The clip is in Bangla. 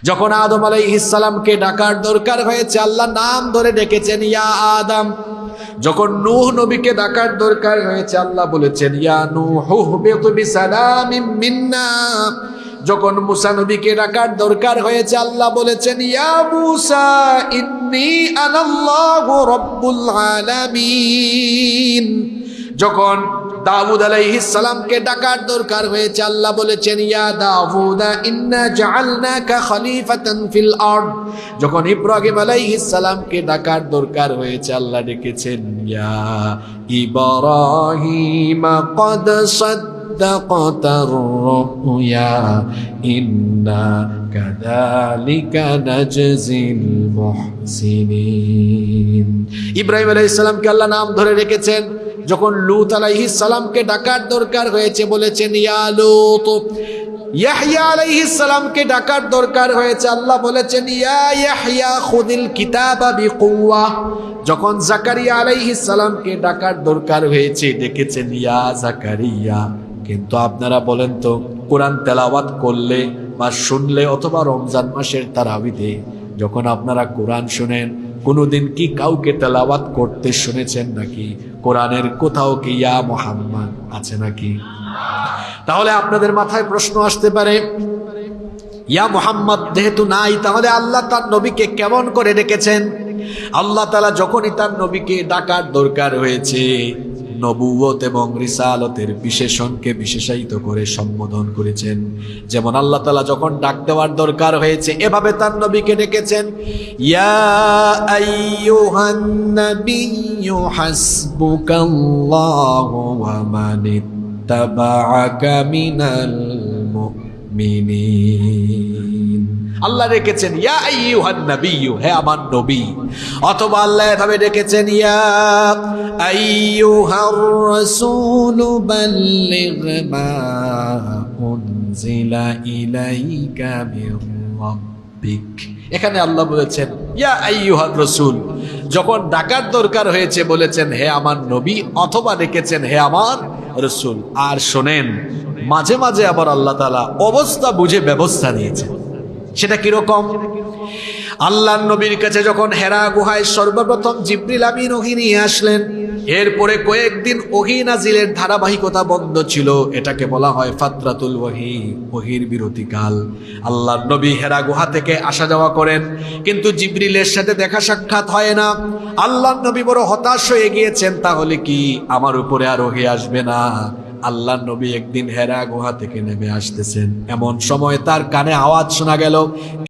যখন আদম আলাইহিস সালামকে ডাকার দরকার হয়েছে আল্লাহ নাম ধরে ডেকেছেন ইয়া আদম। যখন নূহ নবীকে ডাকার দরকার হয়েছে আল্লাহ বলেছেন ইয়া নূহু হুবিতু বিসালামিন মিন্না। যখন মুসা নবীকে ডাকার দরকার হয়েছে আল্লাহ বলেছেন ইয়া মুসা ইন্নী আনাল্লাহু রাব্বুল আলামিন। যখন দাউদ আলাইহিস সালামকে ডাকার দরকার হয়েছে আল্লাহ বলেছেন ইয়া দাউদ ইন্না জাআলনাকা খলিফাতান ফিল আরদ। যখন ইব্রাহিম আলাইহিস সালামকে ডাকার দরকার হয়েছে আল্লাহ ডেকেছেন ইয়া ইব্রাহিম ক্বাদ সাদ্দাকতার রুয়া ইন্না কাযালিকা নাজজিল মুহসিনিন। ইব্রাহিম আলাইহিস সালামকে আল্লাহ নাম ধরে রেখেছেন। যখন লূত আলাইহিস সালামকে ডাকার দরকার হয়েছে বলেছেন ইয়া লূত। ইয়াহইয়া আলাইহিস সালামকে ডাকার দরকার হয়েছে আল্লাহ বলেছেন ইয়া ইয়াহইয়া খুযিল কিতাবা বিকুওয়া। যখন জাকারিয়া আলাইহিস সালামকে ডাকার দরকার হয়েছে ডেকেছেন ইয়া জাকারিয়া। কিন্তু আপনারা বলেন তো কোরআন তেলাওয়াত করলে বা শুনলে অথবা রমজান মাসের তারাবিতে যখন আপনারা কোরআন শুনেন কোনোদিন কি কাউকে তেলাওয়াত করতে শুনেছেন নাকি? কোরআনের কোথাও কি ইয়া মুহাম্মদ আছে নাকি? তাহলে আপনাদের মাথায় প্রশ্ন আসতে পারে ইয়া মুহাম্মদ যেহেতু নাই তাহলে আল্লাহ তার নবীকে কেমন করে ডেকেছেন? আল্লাহ তাআলা যখনই তার নবীকে ডাকার দরকার হয়েছে নবুয়ত এবং রিসালতের বিশেষণকে বিশেষায়িত করে সম্বোধন করেছেন। যেমন আল্লাহ তাআলা যখন ডাক দেওয়ার দরকার হয়েছে এভাবে তার নবীকে ডেকেছেন ইয়া আইয়ুহান নাবিয়্যু হাসবুকাল্লাহু ওয়া মানিত্তাবা'আকা মিনাল মুমিনিন। আল্লাহ ডেকেছেন ইয়া আইয়ুহান নাবিয়্যু, হে আমার নবী। অথবা আল্লাহ এভাবে ডেকেছেন ইয়া আইয়ুহার রাসূলু বাল্লিগ মা উনজিলা ইলাইকা মির রাব্বিক। এখানে আল্লাহ বলেছেন ইয়া আইয়ুহার রাসূল। যখন ডাকার দরকার হয়েছে বলেছেন হে আমার নবী, অথবা ডেকেছেন হে আমার রাসূল। আর শোনেন মাঝে মাঝে আবার আল্লাহ তাআলা অবস্থা বুঝে ব্যবস্থা নিয়েছেন। সেটা কিরকম? আল্লাহর নবীর কাছে যখন হেরা গুহায় সর্বপ্রথম জিবরিল আমিন ওহী নিয়ে আসলেন, এরপরে কয়েকদিন ওহী নাজিলের ধারাবাহিকতা বন্ধ ছিল। এটাকে বলা হয় ফাতরাতুল ওহী, ওহীর বিরতিকাল। আল্লাহর নবী হেরা গুহা থেকে আসা যাওয়া করেন, কিন্তু জিবরিলের সাথে দেখা সাক্ষাৎ হয় না। আল্লাহর নবী বড় হতাশ হয়ে গিয়েছেন, তাহলে কি আমার উপরে আর ওহী আসবে না? আল্লাহর নবী একদিন হেরা গুহা থেকে নেমে আসতেছেন, এমন সময় তার কানে আওয়াজ শোনা গেল